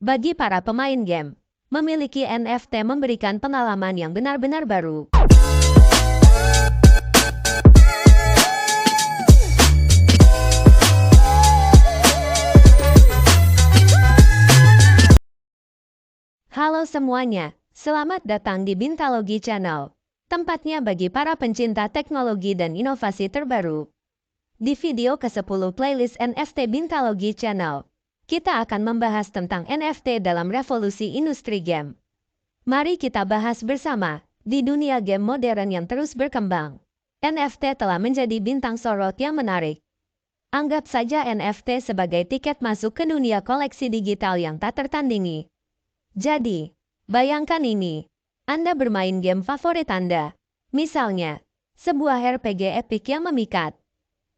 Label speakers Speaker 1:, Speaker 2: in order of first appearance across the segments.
Speaker 1: Bagi para pemain game, memiliki NFT memberikan pengalaman yang benar-benar baru. Halo semuanya, selamat datang di Bintalogi Channel, tempatnya bagi para pencinta teknologi dan inovasi terbaru. Di video ke-10 playlist NFT Bintalogi Channel, kita akan membahas tentang NFT dalam revolusi industri game. Mari kita bahas bersama. Di dunia game modern yang terus berkembang, NFT telah menjadi bintang sorot yang menarik. Anggap saja NFT sebagai tiket masuk ke dunia koleksi digital yang tak tertandingi. Jadi, bayangkan ini. Anda bermain game favorit Anda. Misalnya, sebuah RPG epik yang memikat.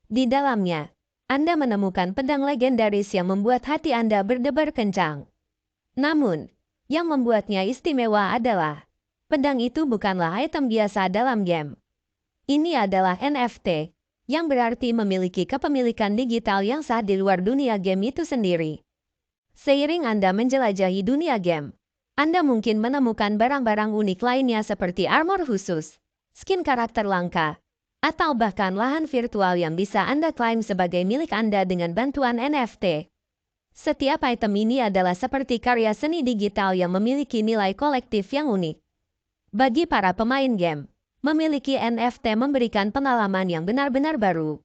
Speaker 1: Di dalamnya, Anda menemukan pedang legendaris yang membuat hati Anda berdebar kencang. Namun, yang membuatnya istimewa adalah, pedang itu bukanlah item biasa dalam game. Ini adalah NFT, yang berarti memiliki kepemilikan digital yang sah di luar dunia game itu sendiri. Seiring Anda menjelajahi dunia game, Anda mungkin menemukan barang-barang unik lainnya seperti armor khusus, skin karakter langka, atau bahkan lahan virtual yang bisa Anda klaim sebagai milik Anda dengan bantuan NFT. Setiap item ini adalah seperti karya seni digital yang memiliki nilai kolektif yang unik. Bagi para pemain game, memiliki NFT memberikan pengalaman yang benar-benar baru.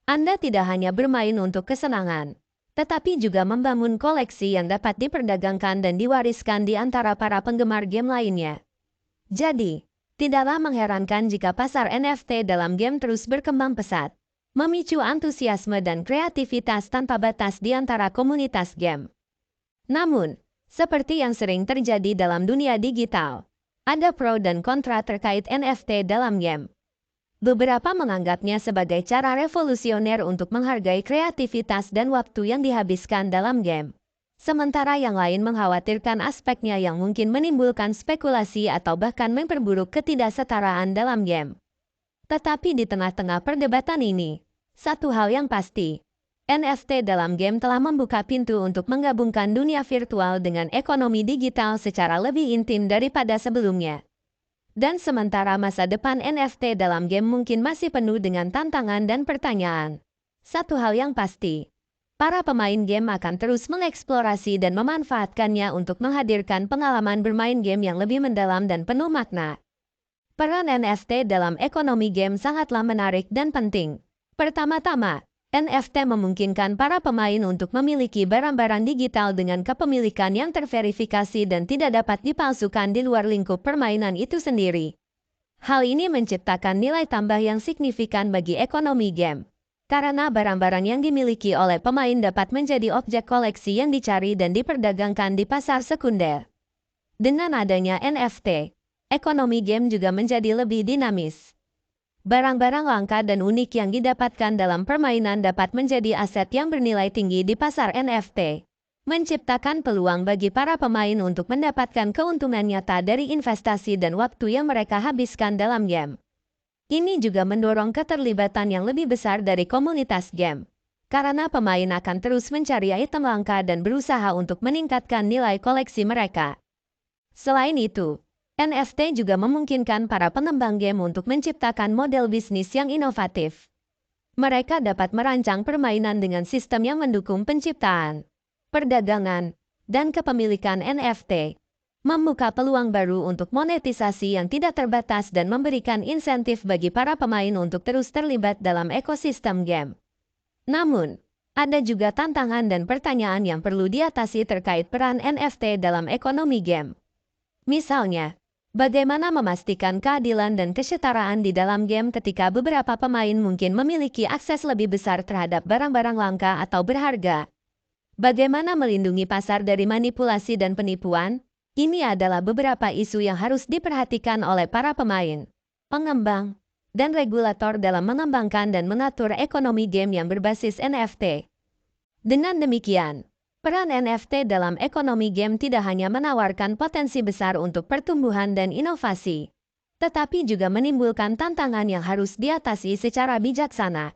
Speaker 1: Anda tidak hanya bermain untuk kesenangan, tetapi juga membangun koleksi yang dapat diperdagangkan dan diwariskan di antara para penggemar game lainnya. Jadi, tidaklah mengherankan jika pasar NFT dalam game terus berkembang pesat, memicu antusiasme dan kreativitas tanpa batas di antara komunitas game. Namun, seperti yang sering terjadi dalam dunia digital, ada pro dan kontra terkait NFT dalam game. Beberapa menganggapnya sebagai cara revolusioner untuk menghargai kreativitas dan waktu yang dihabiskan dalam game. Sementara yang lain mengkhawatirkan aspeknya yang mungkin menimbulkan spekulasi atau bahkan memperburuk ketidaksetaraan dalam game. Tetapi di tengah-tengah perdebatan ini, satu hal yang pasti, NFT dalam game telah membuka pintu untuk menggabungkan dunia virtual dengan ekonomi digital secara lebih intim daripada sebelumnya. Dan sementara masa depan NFT dalam game mungkin masih penuh dengan tantangan dan pertanyaan, satu hal yang pasti, para pemain game akan terus mengeksplorasi dan memanfaatkannya untuk menghadirkan pengalaman bermain game yang lebih mendalam dan penuh makna. Peran NFT dalam ekonomi game sangatlah menarik dan penting. Pertama-tama, NFT memungkinkan para pemain untuk memiliki barang-barang digital dengan kepemilikan yang terverifikasi dan tidak dapat dipalsukan di luar lingkup permainan itu sendiri. Hal ini menciptakan nilai tambah yang signifikan bagi ekonomi game, karena barang-barang yang dimiliki oleh pemain dapat menjadi objek koleksi yang dicari dan diperdagangkan di pasar sekunder. Dengan adanya NFT, ekonomi game juga menjadi lebih dinamis. Barang-barang langka dan unik yang didapatkan dalam permainan dapat menjadi aset yang bernilai tinggi di pasar NFT, menciptakan peluang bagi para pemain untuk mendapatkan keuntungan nyata dari investasi dan waktu yang mereka habiskan dalam game. Ini juga mendorong keterlibatan yang lebih besar dari komunitas game, karena pemain akan terus mencari item langka dan berusaha untuk meningkatkan nilai koleksi mereka. Selain itu, NFT juga memungkinkan para pengembang game untuk menciptakan model bisnis yang inovatif. Mereka dapat merancang permainan dengan sistem yang mendukung penciptaan, perdagangan, dan kepemilikan NFT, membuka peluang baru untuk monetisasi yang tidak terbatas dan memberikan insentif bagi para pemain untuk terus terlibat dalam ekosistem game. Namun, ada juga tantangan dan pertanyaan yang perlu diatasi terkait peran NFT dalam ekonomi game. Misalnya, bagaimana memastikan keadilan dan kesetaraan di dalam game ketika beberapa pemain mungkin memiliki akses lebih besar terhadap barang-barang langka atau berharga? Bagaimana melindungi pasar dari manipulasi dan penipuan? Ini adalah beberapa isu yang harus diperhatikan oleh para pemain, pengembang, dan regulator dalam mengembangkan dan mengatur ekonomi game yang berbasis NFT. Dengan demikian, peran NFT dalam ekonomi game tidak hanya menawarkan potensi besar untuk pertumbuhan dan inovasi, tetapi juga menimbulkan tantangan yang harus diatasi secara bijaksana.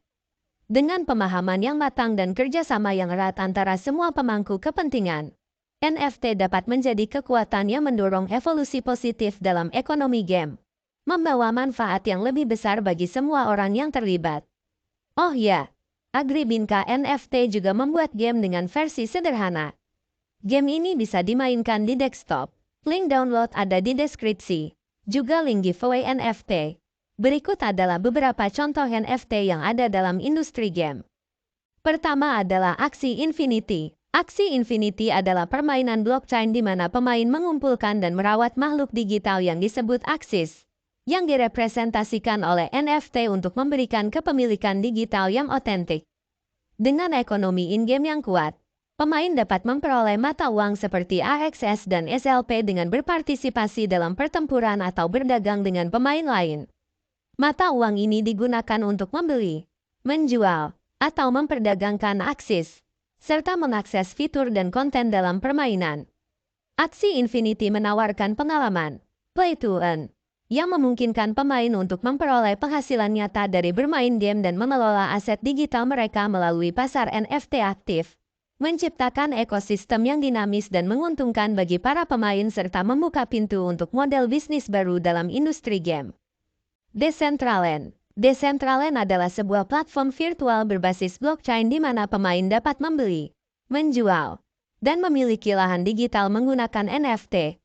Speaker 1: Dengan pemahaman yang matang dan kerjasama yang erat antara semua pemangku kepentingan, NFT dapat menjadi kekuatan yang mendorong evolusi positif dalam ekonomi game, membawa manfaat yang lebih besar bagi semua orang yang terlibat. Oh ya, Agribinka NFT juga membuat game dengan versi sederhana. Game ini bisa dimainkan di desktop. Link download ada di deskripsi. Juga link giveaway NFT. Berikut adalah beberapa contoh NFT yang ada dalam industri game. Pertama adalah Axie Infinity. Axie Infinity adalah permainan blockchain di mana pemain mengumpulkan dan merawat makhluk digital yang disebut Axis, yang direpresentasikan oleh NFT untuk memberikan kepemilikan digital yang otentik. Dengan ekonomi in-game yang kuat, pemain dapat memperoleh mata uang seperti AXS dan SLP dengan berpartisipasi dalam pertempuran atau berdagang dengan pemain lain. Mata uang ini digunakan untuk membeli, menjual, atau memperdagangkan Axis, serta mengakses fitur dan konten dalam permainan. Axie Infinity menawarkan pengalaman play to earn yang memungkinkan pemain untuk memperoleh penghasilan nyata dari bermain game dan mengelola aset digital mereka melalui pasar NFT aktif, menciptakan ekosistem yang dinamis dan menguntungkan bagi para pemain serta membuka pintu untuk model bisnis baru dalam industri game. Decentraland. Decentraland adalah sebuah platform virtual berbasis blockchain di mana pemain dapat membeli, menjual, dan memiliki lahan digital menggunakan NFT.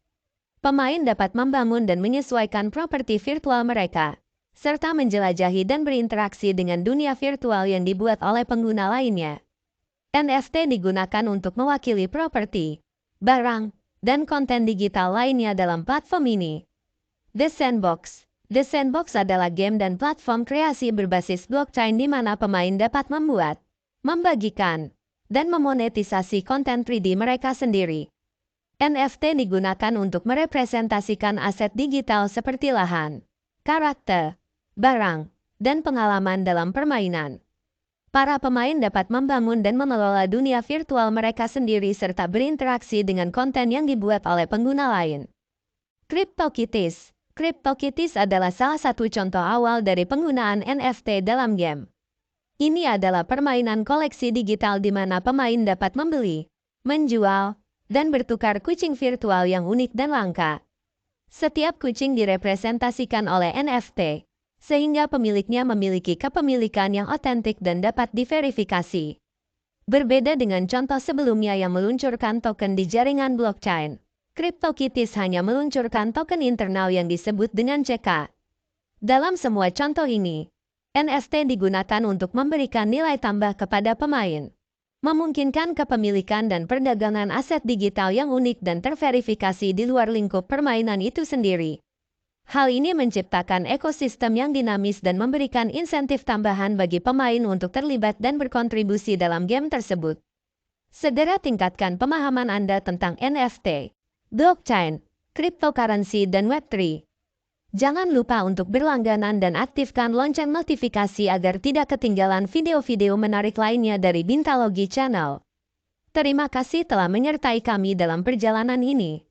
Speaker 1: Pemain dapat membangun dan menyesuaikan properti virtual mereka, serta menjelajahi dan berinteraksi dengan dunia virtual yang dibuat oleh pengguna lainnya. NFT digunakan untuk mewakili properti, barang, dan konten digital lainnya dalam platform ini. The Sandbox. The Sandbox adalah game dan platform kreasi berbasis blockchain di mana pemain dapat membuat, membagikan, dan memonetisasi konten 3D mereka sendiri. NFT digunakan untuk merepresentasikan aset digital seperti lahan, karakter, barang, dan pengalaman dalam permainan. Para pemain dapat membangun dan mengelola dunia virtual mereka sendiri serta berinteraksi dengan konten yang dibuat oleh pengguna lain. CryptoKitties. CryptoKitties adalah salah satu contoh awal dari penggunaan NFT dalam game. Ini adalah permainan koleksi digital di mana pemain dapat membeli, menjual, dan bertukar kucing virtual yang unik dan langka. Setiap kucing direpresentasikan oleh NFT, sehingga pemiliknya memiliki kepemilikan yang otentik dan dapat diverifikasi. Berbeda dengan contoh sebelumnya yang meluncurkan token di jaringan blockchain, CryptoKitties hanya meluncurkan token internal yang disebut dengan CK. Dalam semua contoh ini, NFT digunakan untuk memberikan nilai tambah kepada pemain, memungkinkan kepemilikan dan perdagangan aset digital yang unik dan terverifikasi di luar lingkup permainan itu sendiri. Hal ini menciptakan ekosistem yang dinamis dan memberikan insentif tambahan bagi pemain untuk terlibat dan berkontribusi dalam game tersebut. Segera tingkatkan pemahaman Anda tentang NFT, blockchain, cryptocurrency, dan Web3. Jangan lupa untuk berlangganan dan aktifkan lonceng notifikasi agar tidak ketinggalan video-video menarik lainnya dari Bintalogi Channel. Terima kasih telah menyertai kami dalam perjalanan ini.